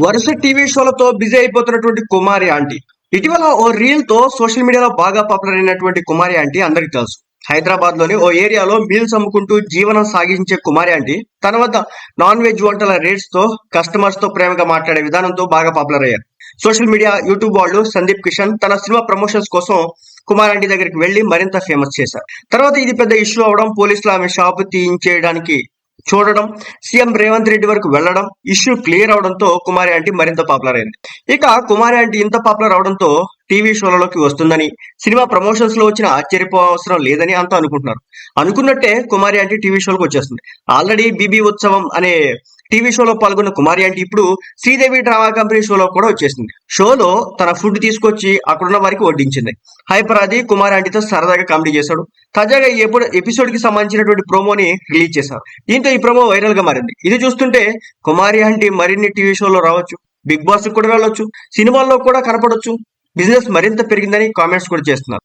వరుస TV షోలతో busy అయిపోతున్నటువంటి కుమారి aunty. ఇటీవల ఓ reel తో సోషల్ మీడియాలో బాగా పాపులర్ అయినటువంటి కుమారి ఆంటీ అందరికి తెలుసు. హైదరాబాద్ లోని ఓ ఏరియాలో మీల్స్ అమ్ముకుంటూ జీవనం సాగించే కుమారి ఆంటీ తన వద్ద నాన్ వెజ్ వంటల రేట్స్ తో కస్టమర్స్ తో ప్రేమగా మాట్లాడే విధానంతో బాగా పాపులర్ అయ్యారు. సోషల్ మీడియా యూట్యూబ్ వాళ్ళు సందీప్ కిషన్ తన సినిమా ప్రమోషన్స్ కోసం కుమార్ ఆంటీ దగ్గరికి వెళ్లి మరింత ఫేమస్ చేశారు. తర్వాత ఇది పెద్ద ఇష్యూ అవడం, పోలీసులు ఆమె షాపు తీయించేయడానికి చూడడం, సీఎం రేవంత్ రెడ్డి వరకు వెళ్లడం, ఇష్యూ క్లియర్ అవడంతో కుమారి ఆంటీ మరింత పాపులర్ అయింది. ఇక కుమారి ఆంటీ ఇంత పాపులర్ అవడంతో టీవీ షోలలోకి వస్తుందని, సినిమా ప్రమోషన్స్ లో వచ్చిన ఆశ్చర్యపోవసరం లేదని అంతా అనుకుంటున్నారు. అనుకున్నట్టే కుమారి ఆంటీ టీవీ షోలకు వచ్చేస్తుంది. ఆల్రెడీ బీబీ ఉత్సవం అనే టీవీ షోలో పాల్గొన్న కుమారి ఆంటీ ఇప్పుడు శ్రీదేవి డ్రామా కంపెనీ షోలో కూడా వచ్చేసింది. షోలో తన ఫుడ్ తీసుకొచ్చి అక్కడున్న వారికి వడ్డించింది. హైపర్ ఆది కుమారి ఆంటీతో సరదాగా కామెడీ చేశాడు. తాజాగా ఈ ఎపిసోడ్ కి సంబంధించినటువంటి ప్రోమోని రిలీజ్ చేశారు. దీంతో ఈ ప్రోమో వైరల్ గా మారింది. ఇది చూస్తుంటే కుమారి ఆంటీ మరిన్ని టీవీ షోలో రావచ్చు, బిగ్ బాస్ కూడా వెళ్ళొచ్చు, సినిమాల్లో కూడా కనపడొచ్చు, బిజినెస్ మరింత పెరిగిందని కామెంట్స్ కూడా చేస్తున్నారు.